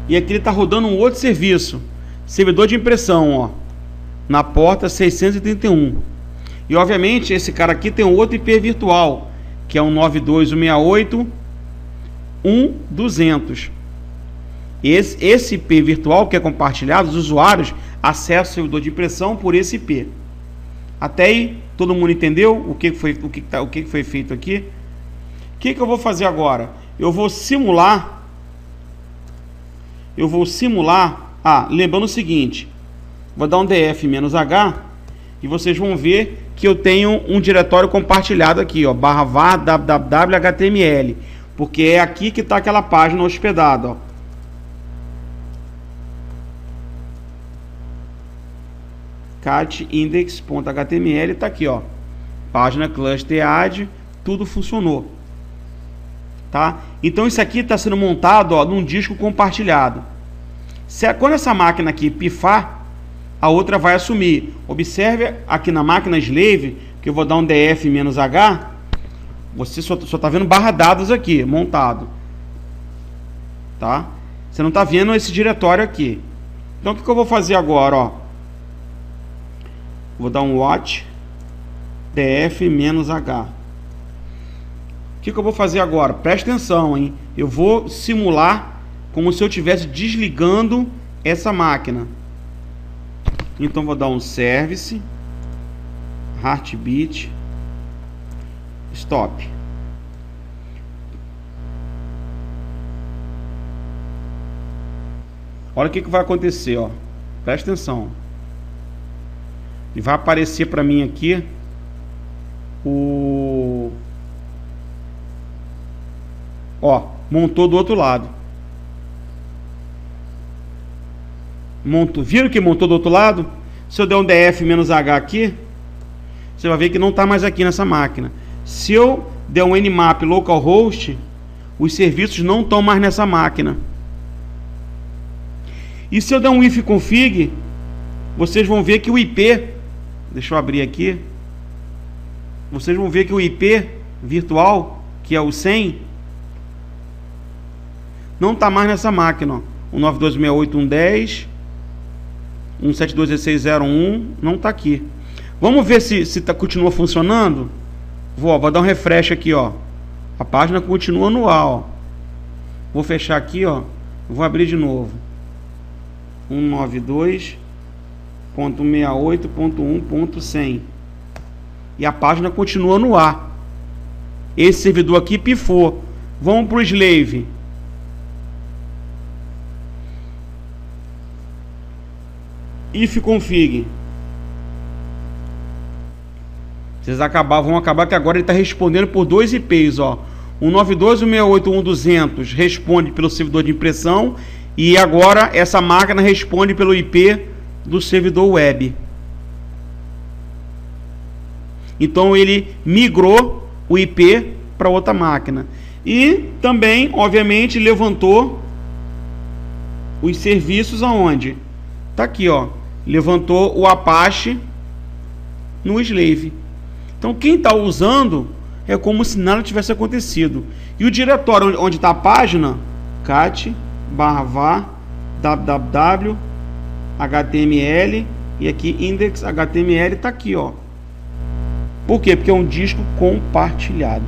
E aqui ele está rodando um outro serviço. Servidor de impressão, ó. Na porta 631. E obviamente esse cara aqui tem um outro IP virtual, que é um 92.168.1.200. Esse IP virtual que é compartilhado, os usuários acessam o servidor de impressão por esse IP. Até aí, todo mundo entendeu o que foi feito aqui? O que eu vou fazer agora? Eu vou simular. Lembrando o seguinte, vou dar um df-h e vocês vão ver que eu tenho um diretório compartilhado aqui, ó, /var www.html, porque é aqui que está aquela página hospedada, ó. cat-index.html está aqui, ó, página cluster add, tudo funcionou, tá? Então isso aqui está sendo montado, ó, num disco compartilhado. Quando essa máquina aqui pifar, a outra vai assumir. Observe aqui na máquina slave, que eu vou dar um df-h, você só está vendo /dados aqui, montado, tá? Você não está vendo esse diretório aqui. Então o que eu vou fazer agora, ó? Vou dar um watch df-h. O que eu vou fazer agora? Presta atenção, hein? Eu vou simular como se eu estivesse desligando essa máquina. Então vou dar um service heartbeat stop. Olha o que vai acontecer, ó. Presta atenção. E vai aparecer para mim aqui montou do outro lado. Viram que montou do outro lado? Se eu der um df-h aqui, você vai ver que não está mais aqui nessa máquina. Se eu der um nmap localhost, os serviços não estão mais nessa máquina. E se eu der um ifconfig, vocês vão ver que o IP, deixa eu abrir aqui, vocês vão ver que o IP virtual, que é o 100, não está mais nessa máquina, ó. 192.168.1.10, 172.16.01, não está aqui. Vamos ver se continua funcionando. Vou dar um refresh aqui, ó. A página continua no ar, ó. Vou fechar aqui, ó. Vou abrir de novo. 192.168.1.100. E a página continua no ar. Esse servidor aqui pifou. Vamos para o slave. ifconfig. Vocês vão acabar que agora ele está respondendo por dois IPs, ó. 192.168.1.200 responde pelo servidor de impressão e agora essa máquina responde pelo IP do servidor web. Então ele migrou o IP para outra máquina e também, obviamente, levantou os serviços aonde? Tá aqui, ó. Levantou o Apache no slave. Então quem está usando é como se nada tivesse acontecido. E o diretório onde está a página, cat/var www html e aqui index html está aqui, ó. Por quê? Porque é um disco compartilhado.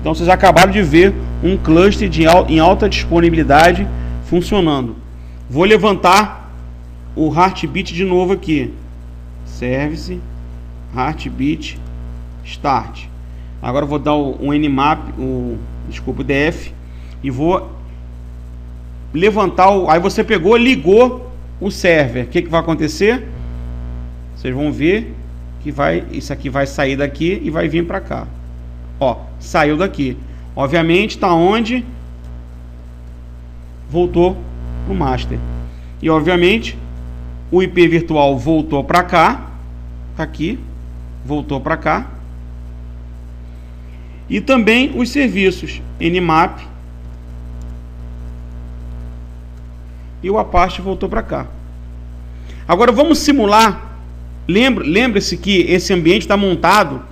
Então vocês acabaram de ver um cluster em alta disponibilidade funcionando. Vou levantar o Heartbeat de novo aqui. Service Heartbeat Start. Agora eu vou dar um nmap, o df, e vou levantar aí você pegou, ligou o server. O que vai acontecer? Vocês vão ver que isso aqui vai sair daqui e vai vir para cá. Ó, saiu daqui. Obviamente está onde? Voltou para o master. E obviamente o IP virtual voltou para cá. Tá aqui. Voltou para cá. E também os serviços Nmap. E o Apache voltou para cá. Agora vamos simular. Lembre-se que esse ambiente está montado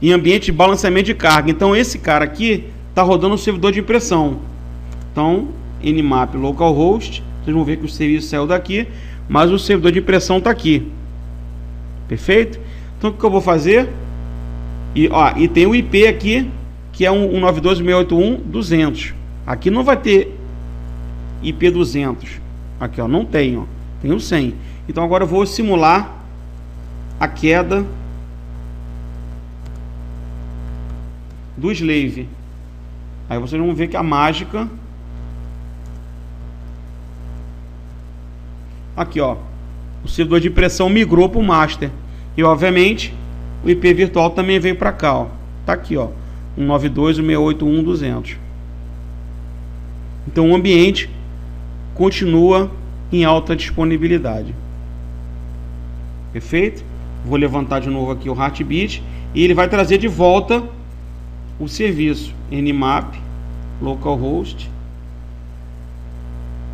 em ambiente de balanceamento de carga. Então esse cara aqui está rodando um servidor de impressão. Então Nmap localhost. Vocês vão ver que o serviço saiu daqui, mas o servidor de impressão está aqui. Perfeito? Então o que eu vou fazer? E tem o IP aqui, que é um 192.168.1.200. Aqui não vai ter IP 200. Aqui, ó, não tem, ó. Tem o 100. Então agora eu vou simular a queda do slave. Aí vocês vão ver que a mágica... Aqui, ó. O servidor de impressão migrou para o master. E, obviamente, o IP virtual também veio para cá, ó. Tá aqui, ó. 192.168.1.200. Então o ambiente continua em alta disponibilidade. Perfeito? Vou levantar de novo aqui o Heartbeat e ele vai trazer de volta o serviço Nmap localhost.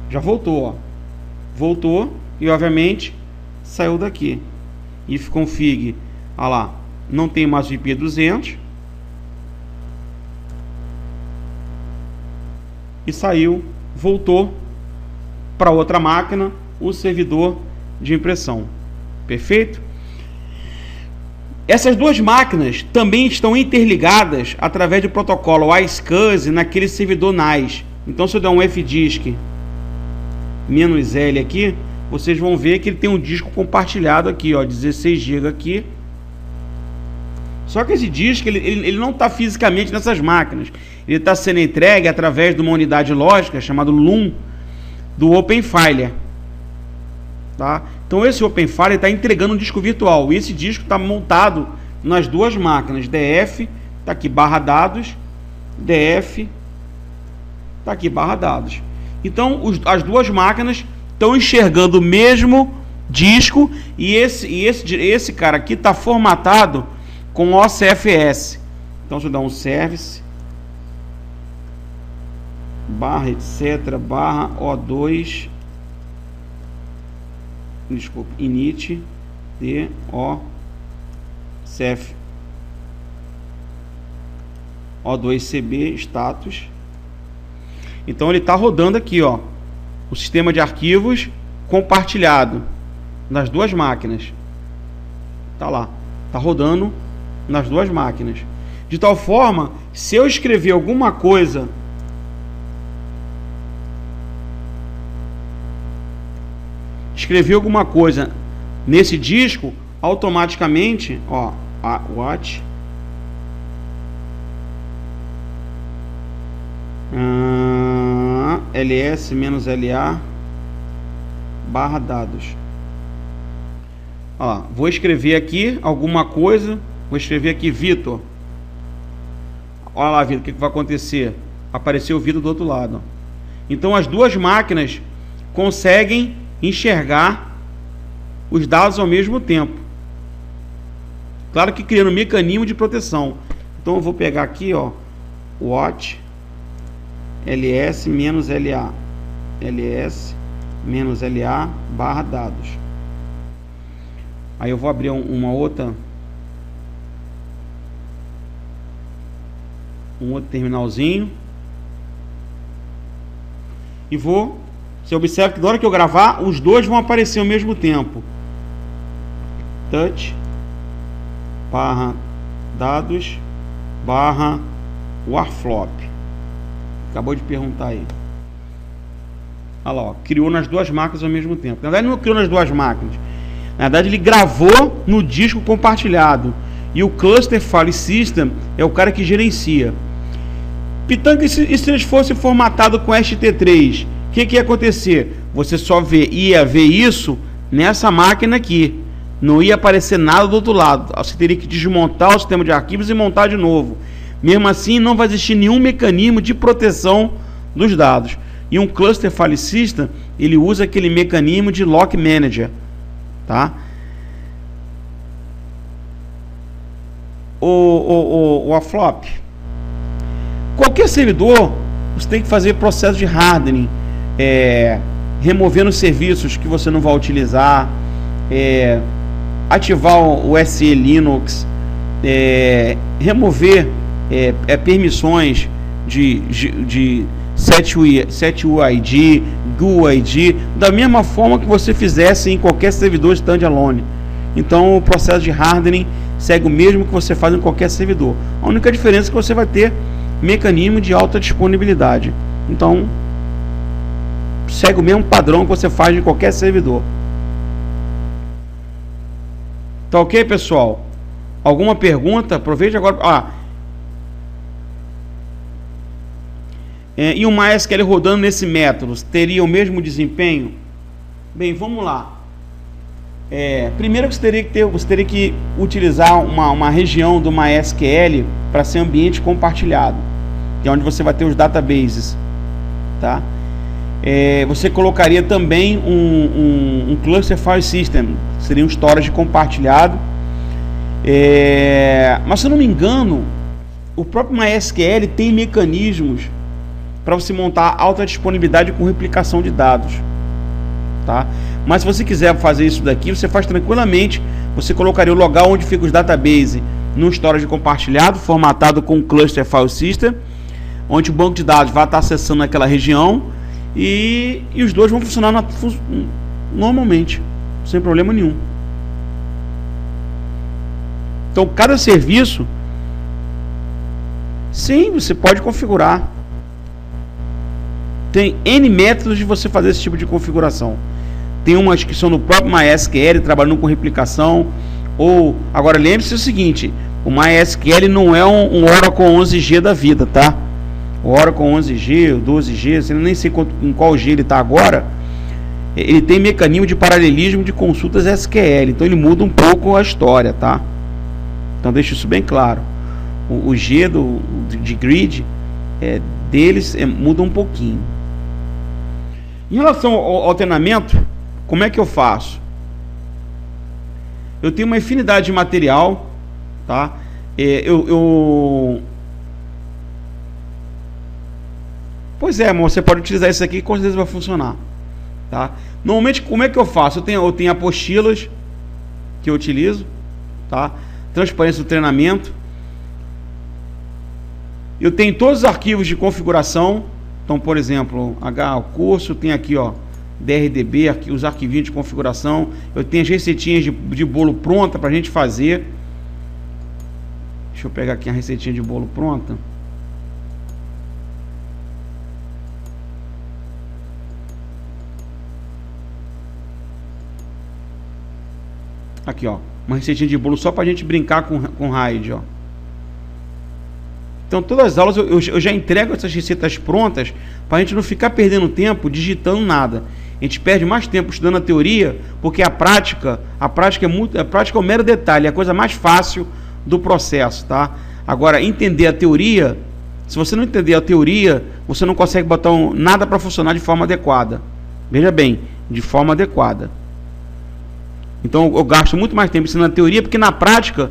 Já voltou, ó. Voltou e obviamente saiu daqui. If config, olha lá, não tem mais o IP 200. E saiu, voltou para outra máquina, o servidor de impressão. Perfeito? Essas duas máquinas também estão interligadas através do protocolo iSCSI naquele servidor NAS. Então, se eu der um fdisk -L aqui, vocês vão ver que ele tem um disco compartilhado aqui, ó, 16 GB aqui. Só que esse disco ele não está fisicamente nessas máquinas. Ele está sendo entregue através de uma unidade lógica chamada LUM do OpenFiler. Tá? Então esse OpenFiler está entregando um disco virtual. E esse disco está montado nas duas máquinas. DF, está aqui /dados, DF, está aqui /dados. Então as duas máquinas estão enxergando o mesmo disco e esse cara aqui está formatado com OCFS. Então se eu dar um service /etc /o2 desculpa, init d o cf o2cb status. Então ele está rodando aqui, ó, o sistema de arquivos compartilhado nas duas máquinas. Tá lá, tá rodando nas duas máquinas. De tal forma, se eu escrever alguma coisa nesse disco, automaticamente, ó, watch ls-la /dados. Ó, vou escrever aqui alguma coisa, vou escrever aqui Vitor. Olha lá, Vitor, o que vai acontecer? Apareceu o Vitor do outro lado. Então as duas máquinas conseguem enxergar os dados ao mesmo tempo. Claro que criando um mecanismo de proteção. Então eu vou pegar aqui, ó, watch ls-la ls-la /dados. Aí eu vou abrir um outro terminalzinho e vou. Você observa que na hora que eu gravar, os dois vão aparecer ao mesmo tempo. Touch /dados /warflop. Acabou de perguntar aí. Olha lá, ó, criou nas duas máquinas ao mesmo tempo. Na verdade não criou nas duas máquinas. Na verdade ele gravou no disco compartilhado. E o Cluster File System é o cara que gerencia. Pitanga, e se eles fossem formatados com ST3? O que ia acontecer? Você só ia ver isso nessa máquina aqui. Não ia aparecer nada do outro lado. Você teria que desmontar o sistema de arquivos e montar de novo. Mesmo assim, não vai existir nenhum mecanismo de proteção dos dados. E um cluster file system, ele usa aquele mecanismo de lock manager, tá? O AFLOP, qualquer servidor, você tem que fazer processo de hardening, removendo serviços que você não vai utilizar, ativar o SE Linux, remover permissões de setuid, GUID, da mesma forma que você fizesse em qualquer servidor standalone. Então o processo de hardening segue o mesmo que você faz em qualquer servidor. A única diferença é que você vai ter mecanismo de alta disponibilidade. Então segue o mesmo padrão que você faz em qualquer servidor. Tá ok, pessoal? Alguma pergunta? Aproveite agora. E o MySQL rodando nesse método teria o mesmo desempenho? Bem, vamos lá. Primeiro que você teria que utilizar uma região do MySQL para ser ambiente compartilhado, que é onde você vai ter os databases, tá? Você colocaria também um cluster file system, seria um storage compartilhado. Mas se eu não me engano, o próprio MySQL tem mecanismos para você montar alta disponibilidade com replicação de dados, tá? Mas se você quiser fazer isso daqui, você faz tranquilamente. Você colocaria o local onde fica os databases no storage compartilhado, formatado com cluster file system, onde o banco de dados vai estar acessando aquela região, e os dois vão funcionar normalmente, sem problema nenhum. Então cada serviço, sim, você pode configurar. Tem N métodos de você fazer esse tipo de configuração. Tem umas que são no próprio MySQL, trabalhando com replicação. Agora lembre-se o seguinte, o MySQL não é um Oracle 11G da vida, tá? O Oracle 11G, o 12G, eu nem sei em qual G ele está agora. Ele tem mecanismo de paralelismo de consultas SQL, então ele muda um pouco a história, tá? Então deixa isso bem claro. O G de grid deles muda um pouquinho. Em relação ao treinamento, como é que eu faço? Eu tenho uma infinidade de material, tá? Pois é, amor, você pode utilizar isso aqui e com certeza vai funcionar, tá? Normalmente, como é que eu faço? Eu tenho apostilas que eu utilizo, tá? Transparência do treinamento. Eu tenho todos os arquivos de configuração. Então, por exemplo, o curso tem aqui, ó, DRDB, os arquivinhos de configuração. Eu tenho as receitinhas de bolo pronta para a gente fazer. Deixa eu pegar aqui a receitinha de bolo pronta. Aqui, ó, uma receitinha de bolo só para a gente brincar com RAID, ó. Então, todas as aulas eu já entrego essas receitas prontas para a gente não ficar perdendo tempo digitando nada. A gente perde mais tempo estudando a teoria, porque a prática é um mero detalhe, é a coisa mais fácil do processo, tá? Agora, entender a teoria, se você não entender a teoria, você não consegue botar nada para funcionar de forma adequada. Veja bem, de forma adequada. Então, eu gasto muito mais tempo ensinando a teoria, porque na prática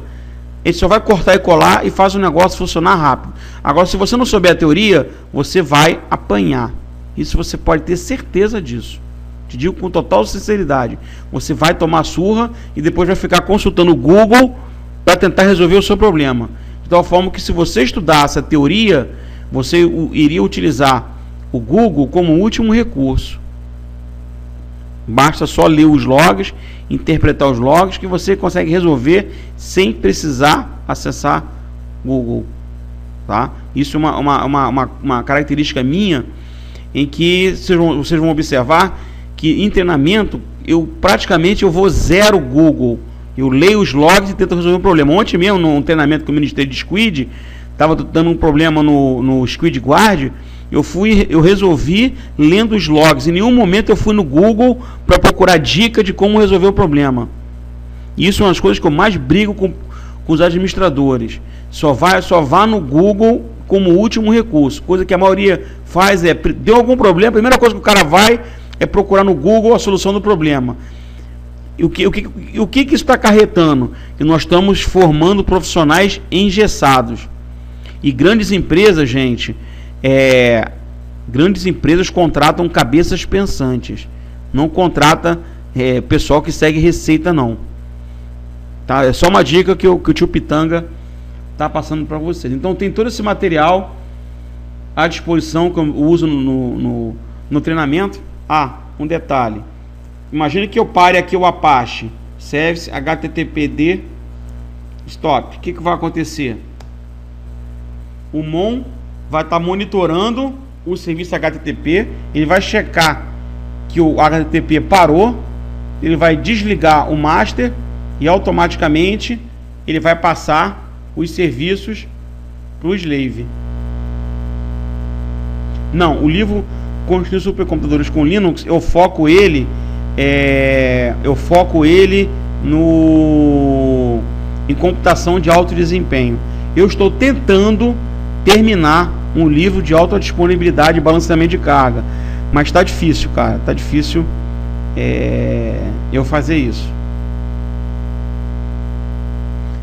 ele só vai cortar e colar e faz o negócio funcionar rápido. Agora, se você não souber a teoria, você vai apanhar. Isso você pode ter certeza disso. Te digo com total sinceridade. Você vai tomar surra e depois vai ficar consultando o Google para tentar resolver o seu problema. De tal forma que, se você estudasse a teoria, você iria utilizar o Google como último recurso. Basta só ler os logs, interpretar os logs, que você consegue resolver sem precisar acessar Google, tá? Isso é uma característica minha, em que vocês vão observar que em treinamento eu vou zero Google. Eu leio os logs e tento resolver um problema. Ontem mesmo, num treinamento que eu ministrei de Squid, estava dando um problema no Squid Guard. Eu resolvi lendo os logs. Em nenhum momento eu fui no Google para procurar dica de como resolver o problema. E isso é uma das coisas que eu mais brigo com os administradores. Só vá no Google como último recurso. Coisa que a maioria faz deu algum problema, a primeira coisa que o cara vai é procurar no Google a solução do problema. E o que isso está acarretando? Que nós estamos formando profissionais engessados. E grandes empresas, gente, grandes empresas contratam cabeças pensantes. Não contrata pessoal que segue receita, não. Tá? É só uma dica que o tio Pitanga está passando para vocês. Então tem todo esse material à disposição que eu uso no treinamento. Um detalhe. Imagine que eu pare aqui o Apache Service HTTPD Stop. O que vai acontecer? O Mon vai estar monitorando o serviço HTTP. Ele vai checar que o HTTP parou. Ele vai desligar o master e automaticamente ele vai passar os serviços para o slave. Não, o livro Construir Supercomputadores com Linux, eu foco ele em computação de alto desempenho. Eu estou tentando terminar um livro de alta disponibilidade e balanceamento de carga, mas está difícil, cara, está difícil eu fazer isso.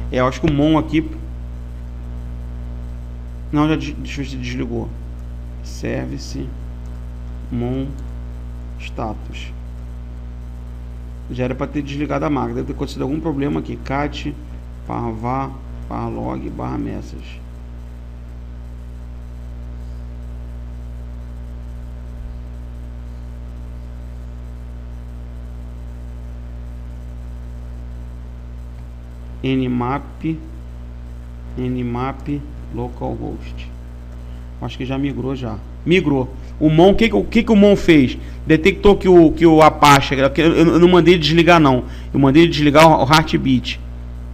Eu acho que o Mon aqui, não, deixa eu ver se desligou. Service Mon status. Já era para ter desligado a máquina. Deve ter acontecido algum problema aqui. cat /var /log /message. nmap localhost. Acho que já migrou já. Migrou. O Mon, o que o Mon fez? Detectou que o Apache, eu não mandei ele desligar não. Eu mandei ele desligar o Heartbeat,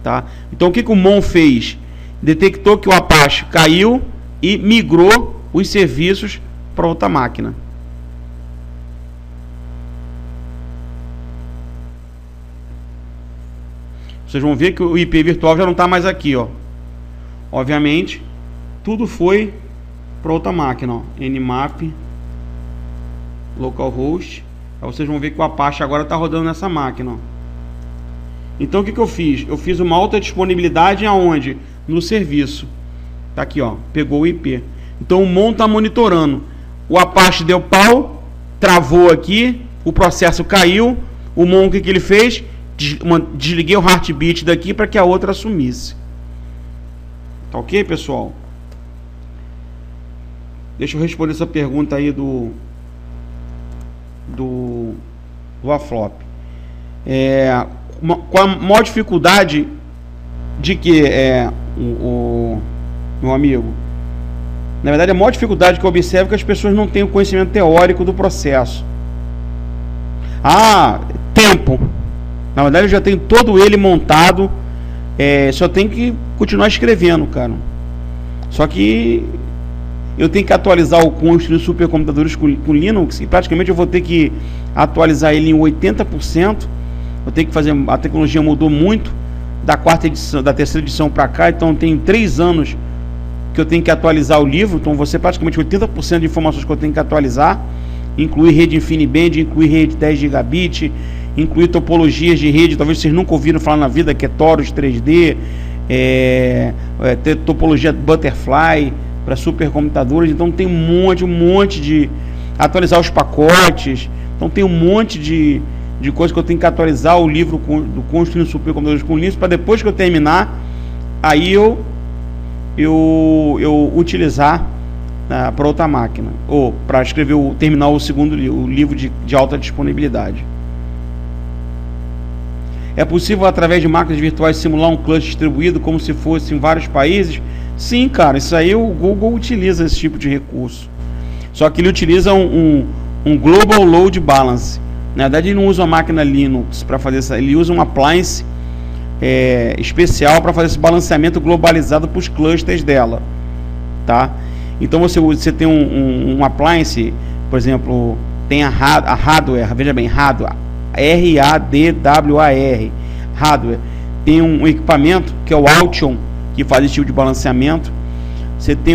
tá? Então o que o Mon fez? Detectou que o Apache caiu e migrou os serviços para outra máquina. Vocês vão ver que o IP virtual já não está mais aqui, ó. Obviamente, tudo foi para outra máquina, ó. Nmap localhost. Aí vocês vão ver que o Apache agora está rodando nessa máquina, ó. Então o que eu fiz? Eu fiz uma alta disponibilidade aonde? No serviço. Tá aqui, ó. Pegou o IP. Então o Mon está monitorando. O Apache deu pau, travou aqui, o processo caiu. O Mon, o que ele fez? Desliguei o Heartbeat daqui para que a outra assumisse. Tá ok, pessoal? Deixa eu responder essa pergunta aí do Aflop. Qual a maior dificuldade de que o meu amigo? Na verdade, a maior dificuldade que eu observo é que as pessoas não têm o conhecimento teórico do processo. Tempo. Na verdade, eu já tenho todo ele montado. Só tenho que continuar escrevendo, cara. Só que eu tenho que atualizar o Construir Supercomputadores com Linux. E praticamente eu vou ter que atualizar ele em 80%. Eu tenho que fazer. A tecnologia mudou muito da terceira edição para cá. Então tem 3 anos que eu tenho que atualizar o livro. Então você praticamente 80% de informações que eu tenho que atualizar. Incluir rede InfiniBand, incluir rede 10 gigabit, incluir topologias de rede, talvez vocês nunca ouviram falar na vida, que é Torus 3D, ter topologia Butterfly para supercomputadores. Então tem um monte de atualizar os pacotes. Então tem um monte de coisa que eu tenho que atualizar o livro do Construindo Supercomputadores com Linux, para depois que eu terminar, aí eu utilizar para outra máquina, ou para escrever terminar o segundo o livro de alta disponibilidade. É possível, através de máquinas virtuais, simular um cluster distribuído como se fosse em vários países? Sim, cara, isso aí o Google utiliza esse tipo de recurso. Só que ele utiliza um Global Load Balance. Na verdade, ele não usa uma máquina Linux para fazer isso, ele usa um appliance especial para fazer esse balanceamento globalizado para os clusters dela, tá? Então você tem um appliance, por exemplo, tem a hardware, veja bem, hardware, R-A-D-W-A-R, hardware, tem um equipamento que é o Altion, que faz esse tipo de balanceamento. Você tem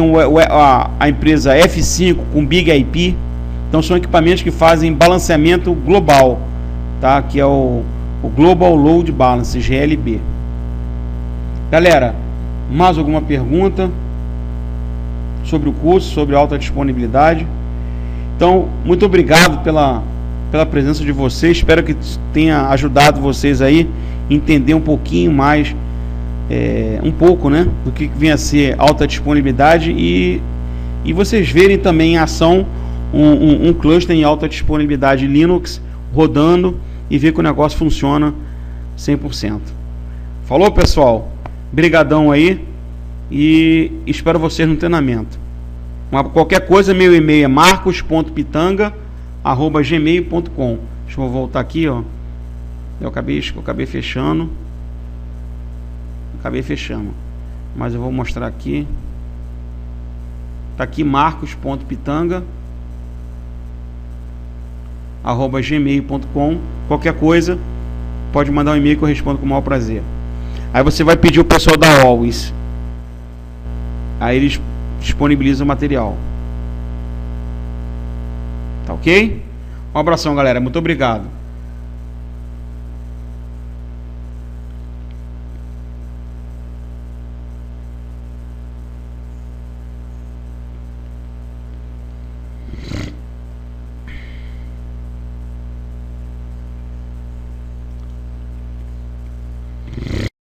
a empresa F5 com Big IP. Então são equipamentos que fazem balanceamento global, tá? Que é o Global Load Balance, GLB. Galera, mais alguma pergunta sobre o curso, sobre alta disponibilidade? Então, muito obrigado pela presença de vocês. Espero que tenha ajudado vocês aí a entender um pouquinho mais, um pouco, né, do que vem a ser alta disponibilidade e vocês verem também em ação um cluster em alta disponibilidade Linux rodando e ver que o negócio funciona 100%. Falou, pessoal? Brigadão aí e espero vocês no treinamento. Qualquer coisa, meu e-mail é marcos.pitanga@gmail.com. Deixa eu voltar aqui, ó. Eu acabei fechando. Mas eu vou mostrar aqui. Tá aqui marcos.pitanga@gmail.com. Qualquer coisa, pode mandar um e-mail que eu respondo com o maior prazer. Aí você vai pedir o pessoal da Always. Aí eles disponibilizam o material. Tá ok? Um abração, galera. Muito obrigado.